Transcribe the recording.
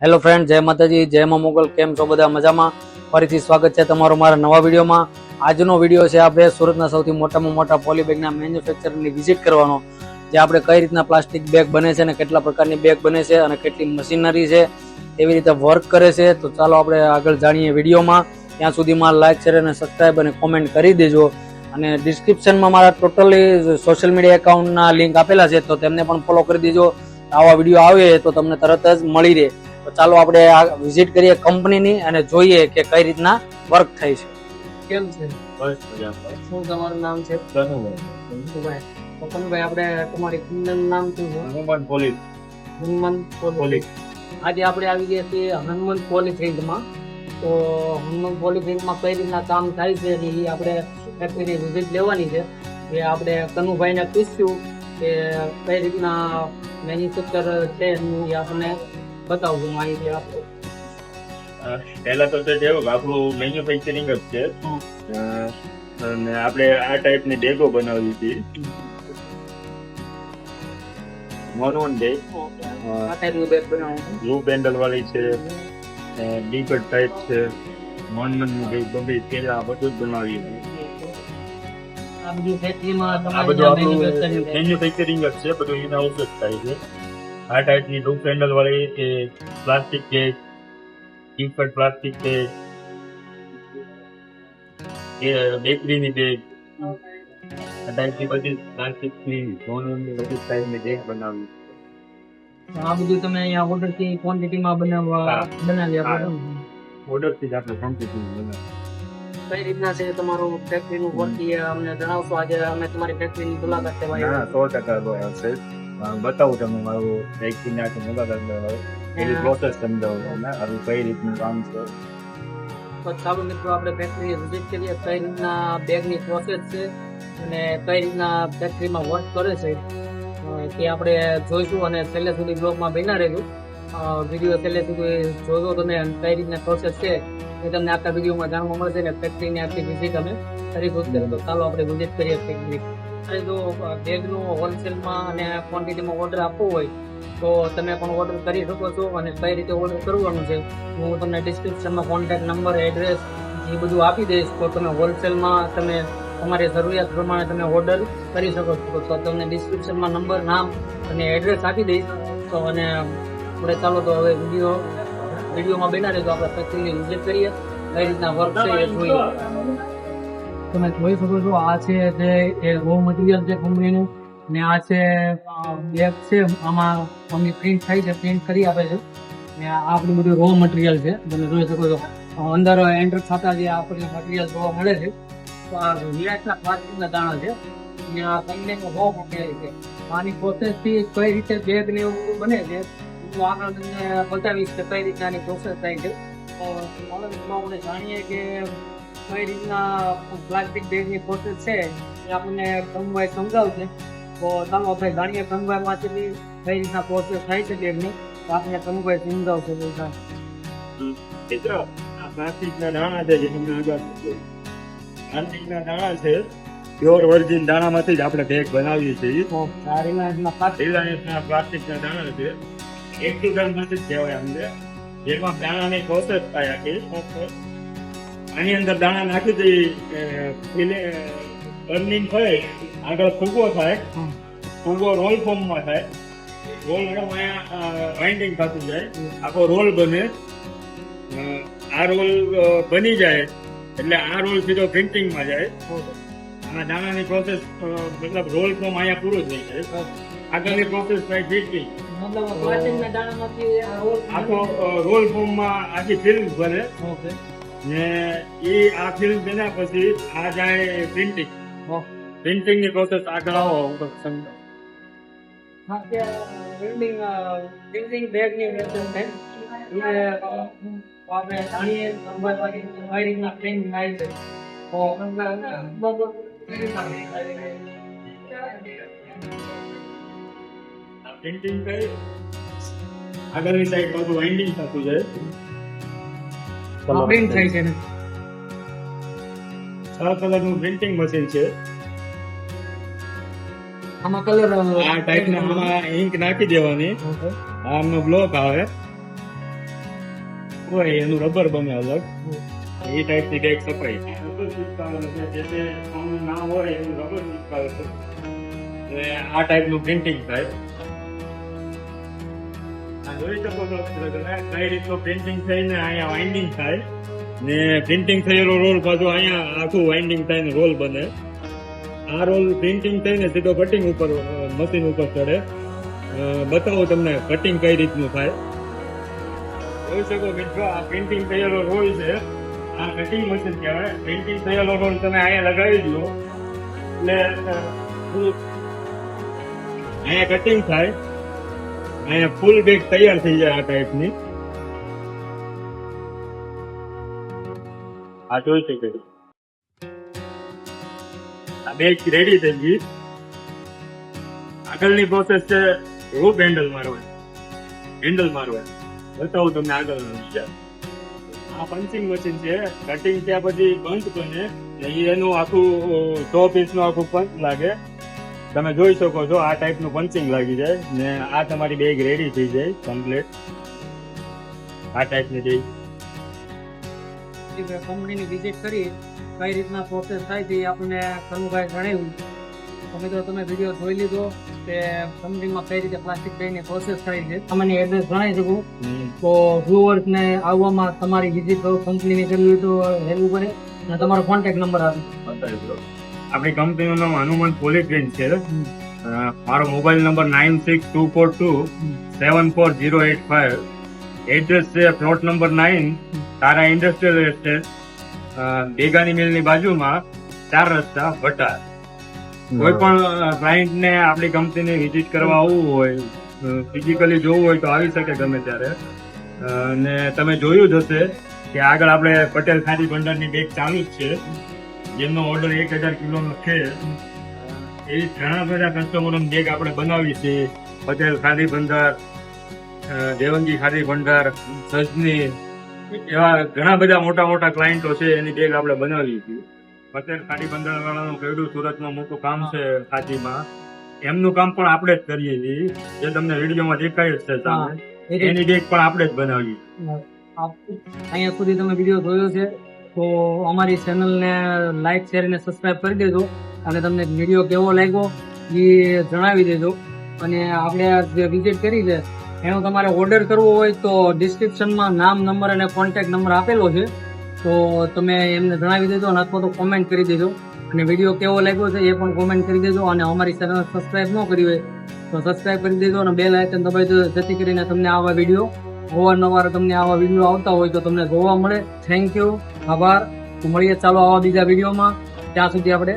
Hello friend, જય માતાજી, જય મા મોગલ. કેમ છો બધા? મજામાં? ફરીથી સ્વાગત છે તમારું મારા નવા વિડીયોમાં. આજનો વિડીયો છે આપણે સુરતના સૌથી મોટામાં મોટા પોલીબેગના મેન્યુફેક્ચરની વિઝિટ કરવાનો, જે આપણે કઈ રીતના પ્લાસ્ટિક બેગ બને છે અને કેટલા પ્રકારની બેગ બને છે અને કેટલી મશીનરી છે, એવી રીતે વર્ક કરે છે. તો ચાલો આપણે આગળ જાણીએ વિડીયોમાં. ત્યાં સુધીમાં લાઈક, શેર અને સબસ્ક્રાઈબ અને કોમેન્ટ કરી દેજો. અને ડિસ્ક્રિપ્શનમાં મારા ટોટલી સોશિયલ મીડિયા એકાઉન્ટના લિંક આપેલા છે, તો તેમને પણ ફોલો કરી દેજો. આવા વિડીયો આવે તો તમને તરત જ મળી રહે. તો ચાલો આપણે આ વિઝિટ કરીએ કંપનીની અને જોઈએ કે કઈ રીતના વર્ક થાય છે. કેમ છે? બસ મજામાં. શું તમારું નામ છે? કનુભાઈ. પપનભાઈ, આપણે તમારી કંપનીનું નામ શું છે? હનુમાન પોલીસ. હનુમંત પોલીસ. આજે આપણે આવી ગયા છીએ હનુમંત પોલીસ રેન્જમાં. તો હનુમંત પોલીસ રેન્જમાં કઈ રીતના કામ થાય છે એ આપણે ફેક્ટરીની વિઝિટ લેવાની છે. જે આપણે કનુભાઈને પૂછ્યું કે કઈ રીતના મેન્યુફેક્ચર છે એનું એ આપણને બતાવજો, માહિતી આપો. પહેલા તો જેવું આપણું મેન્યુફેક્ચરિંગ જ છે, અને આપણે આ ટાઈપની બેગો બનાવી હતી. મોનોન બેગ, આ ટાઈપનું બેગ બનાવવાનું. બ્લુ પેન્ડલ વાળી છે, ડીકટ ટાઈપ છે, મોનમનની બેગ બધી પેલા બધું જ બનાવી હતી. આ બધી ફેક્ટરીમાં આ બધું આપણું મેન્યુફેક્ચરિંગ જ છે, બધું ઇન હાઉસ જ થાય છે. આ ટાઈપની બ્લુ પેન્ડલ વાળી કે પ્લાસ્ટિક બેગ, ડીકટ પ્લાસ્ટિક બેગ, બેકરીની બેગ, આ ટાઈપની બધી પ્લાસ્ટિકની મોનોની બધી ટાઈપની બેગ બનાવી. આ બધું તમે અહીંયા ઓર્ડરથી ક્વોન્ટિટીમાં બનાવી આપો. ઓર્ડરથી જ આપણે ક્વોન્ટિટી બનાવી. કઈ રીતના છે તમારું ફેક્ટરીનું વર્ક એ અમને જણાવશો? આજે અમે તમારી ફેક્ટરીની મુલાકાત લેવા ના, 100% આવશે. બતાવું તમને મારું ફેક્ટરીની આખી મુલાકાત લેવા, એની પ્રોસેસ સમજાવું, હવે કઈ રીતનું કામ છે. તો ચાલો મિત્રો, આપણે ફેક્ટરી વિઝિટ કરીએ. કઈ રીતના બેગની પ્રોસેસ છે અને કઈ રીતના ફેક્ટરીમાં વર્ક કરે છે તે આપણે જોઈશું. અને છેલ્લે સુધી બ્લોગમાં બન્યા રહેજો. વિડીયો છેલ્લે સુધી જોજો તમે, કઈ રીતના પ્રોસેસ છે એ તમને આખા વિડીયોમાં જાણવા મળશે. ને ફેક્ટરીની આખી વિઝિટ અમે કરીશું. તો ચાલો આપણે વિઝિટ કરીએ ફેક્ટરી. અને જો બેગનું હોલસેલમાં અને ક્વોન્ટિટીમાં ઓર્ડર આપવો હોય તો તમે પણ ઓર્ડર કરી શકો છો. અને કઈ રીતે ઓર્ડર કરવાનું છે હું તમને ડિસ્ક્રિપ્શનમાં કોન્ટેક્ટ નંબર, એડ્રેસ એ બધું આપી દઈશ. તો તમે હોલસેલમાં તમે તમારી જરૂરિયાત પ્રમાણે તમે ઓર્ડર કરી શકો છો. તો તમને ડિસ્ક્રિપ્શનમાં નંબર, નામ અને એડ્રેસ આપી દઈશ. તો અને આપણે ચાલો તો હવે વિડીયોમાં બના રહેજો. આપણે ફેક્ટરીની વિઝિટ કરીએ, કઈ રીતના વર્ક છે એ જોઈએ. તમે જોઈ શકો છો, આ છે જે રો મટીરિયલ છે કંપનીનું, ને આ છે બેગ છે. આમાં મમ્મી પ્રિન્ટ થાય છે, પ્રિન્ટ કરી આપે છે. ને આ આપણું બધું રો મટીરિયલ છે, તમે જોઈ શકો છો. અંદર એન્ટર થતા જે આપણને મટીરિયલ જોવા મળે છે, તો આ વિરાટના પ્લાસ્ટિકના દાણા છે. ને આ કંપનીનું રો મટીરિયલ છે. આની પ્રોસેસથી કઈ રીતે બેગ ને એવું બને છે હું આગળ તમને બતાવીશ કે કઈ રીતના આની પ્રોસેસ થાય છે. તો આપણે જાણીએ કે કઈ રીતના પ્લાસ્ટિક બેગની પ્રોસેસ છે એ આપણને કનુભાઈ સમજાવશે. તો ચાલો આપણે જાણીએ કનુભાઈમાંથી કઈ રીતના પ્રોસેસ થાય છે બેગની. તો આપણે કનુભાઈ સમજાવશે. મિત્ર, આ પ્લાસ્ટિકના દાણા છે, જે તમને આગળ પ્લાસ્ટિકના દાણા છે, પ્યોર વર્જિન દાણામાંથી જ આપણે બેગ બનાવીએ છીએ. પ્લાસ્ટિકના દાણા છે, એક્સિડન્ટમાંથી જ કહેવાય અમને. જેમાં દાણાની પ્રોસેસ થાય આખી. આની અંદર દાણા નાખી દઈએ, બર્નિંગ થાય, આગળ ફૂગો થાય, ફૂગો રોલ ફોર્મમાં થાય, રોલ અહીંયા વાઇન્ડિંગ થતું જાય, આખો રોલ બને. આ રોલ બની જાય એટલે આ રોલ સીધો પ્રિન્ટિંગમાં જાય. આ દાણાની પ્રોસેસ મતલબ રોલ ફોર્મ અહીંયા પૂરું થઈ જાય. આગળની પ્રોસેસ થાય પ્રિન્ટિંગ. આખો રોલ ફોર્મમાં આખી ફિલ્મ બને ને એ આ ફિલ્મ બન્યા પછી આ જાય પ્રિન્ટિંગ. પ્રિન્ટિંગની પ્રોસેસ આગળ આવો પ્રિન્ટિંગ બેગની આપણે જાણીએ કઈ રીતના પ્રિન્ટ થાય છે. પ્રિન્ટિંગ કરી આગળની સાઈડ બધું વાઇન્ડિંગ થતું જાય. પ્રિન્ટ થાય છે ને 6 કલરનું પ્રિન્ટિંગ મશીન છે. આમાં કલર આ ટાઈપના આમાં ઇંક નાખી દેવાની. આમનો બ્લોક આવે, હોય એનું રબર બને અલગ, એ ટાઈપની બેગ સપાઈ છે. રબર ચિપકાવેલું છે, જે તે આનું ના હોય એનું રબર ચિપકાવેલું છે. એટલે આ ટાઈપનું પ્રિન્ટિંગ થાય. આ જોઈ શકો છો તમે કઈ રીતનું પ્રિન્ટિંગ થઈને અહીંયા વાઇન્ડિંગ થાય ને પ્રિન્ટિંગ થયેલો રોલ પાછો અહીંયા આખું વાઇન્ડિંગ થઈને રોલ બને. આ રોલ પ્રિન્ટિંગ થઈને સીધો કટિંગ ઉપર મશીન ઉપર ચડે. બતાવો તમને કટિંગ કઈ રીતનું થાય. જોઈ શકો મિત્રો, આ પ્રિન્ટિંગ થયેલો રોલ છે, આ કટિંગ મશીન કહેવાય. પ્રિન્ટિંગ થયેલો રોલ તમે અહીંયા લગાવી દો એટલે અહીંયા કટિંગ થાય, અહીંયા ફૂલ બેગ તૈયાર થઈ જાય આ ટાઈપની. આ જોઈ શકે આ બેગ રેડી થઈ ગઈ. આગળની પ્રોસેસ છે રૂપ હેન્ડલ મારવા. બતાવું તમને આગળનો વિચાર. આ પંચિંગ મશીન છે, કટિંગ થયા પછી બંધ બને એનું આખું 100 પીસનું આખું પંચ લાગે. તમે જોઈ શકો છો આ ટાઈપનું પંચિંગ લાગી જાય ને આ તમારી બેગ રેડી થઈ જાય કમ્પ્લીટ. આ ટાઈપની બેગ કંપનીની વિઝિટ કરી કઈ રીતના પ્રોસેસ થાય છે એ આપણને કનુભાઈ જણાવ્યું. તો મિત્રો તમે વિડીયો જોઈ લીધો કે કંપનીમાં કઈ રીતે પ્લાસ્ટિક બેગની પ્રોસેસ થાય છે. તમને એડ્રેસ જણાવી શકું તો વ્યુઅર્સને આવવામાં તમારી વિઝિટ કંપનીની કરવી હોય તો હેલ્પ કરે અને તમારો કોન્ટેક્ટ નંબર આપી. આપણી કંપનીનું નામ હનુમાન પોલીગ્રીન છે. મારો મોબાઈલ નંબર 9624274085. એડ્રેસ છે પ્લોટ નંબર 9, તારા ઇન્ડસ્ટ્રીયલ એસ્ટેટ, બેગાની મિલની બાજુમાં 4 રસ્તા, ભટાર. કોઈ પણ ક્લાયન્ટ ને આપણી કંપનીને વિઝિટ કરવા આવવું હોય, ફિઝિકલી જોવું હોય તો આવી શકે ગમે ત્યારે. અને તમે જોયું જ હશે કે આગળ આપણે પટેલ ખાદી ભંડારની બેગ ચાલુ જ છે, જેમનો ઓર્ડર 1000 કિલોનો છે. એવી ઘણા બધા કસ્ટમરોની બેગ આપણે બનાવી છે. પટેલ ખાદી ભંડાર, દેવંગી ખાદી ભંડાર, સજની, એવા ઘણા બધા મોટા મોટા ક્લાયન્ટો છે એની બેગ આપણે બનાવી છે. પટેલ ખાદી ભંડાર વાળાનું કેવડું સુરતમાં મોટું કામ છે ખાદીમાં, એમનું કામ પણ આપણે જ કરીએ છીએ. જે તમને વિડીયોમાં દેખાય જ છે સામે, એની બેગ પણ આપણે જ બનાવી. અહીંયા સુધી તમે વિડીયો જોયો છે તો અમારી ચેનલને લાઈક, શેર અને સબસ્ક્રાઇબ કરી દેજો. અને તમને વિડીયો કેવો લાગ્યો એ જણાવી દેજો. અને આપણે જે વિઝિટ કરી છે એનો તમારે ઓર્ડર કરવો હોય તો ડિસ્ક્રિપ્શનમાં નામ, નંબર અને કોન્ટેક્ટ નંબર આપેલો છે, તો તમે એમને જણાવી દેજો અને અથવા તો કોમેન્ટ કરી દેજો. અને વિડીયો કેવો લાગ્યો છે એ પણ કોમેન્ટ કરી દેજો. અને અમારી ચેનલ સબસ્ક્રાઇબ ન કરી હોય તો સબસ્ક્રાઇબ કરી દેજો અને બેલ આઇકન દબાવી દેજો, જેથી કરીને તમને આવા વિડીયો અવારનવાર તમને આવા વિડીયો આવતા હોય તો તમને જોવા મળે. થેન્ક યુ, આભાર. તો મળીએ ચાલો આવા બીજા વિડીયોમાં. ત્યાં સુધી આપણે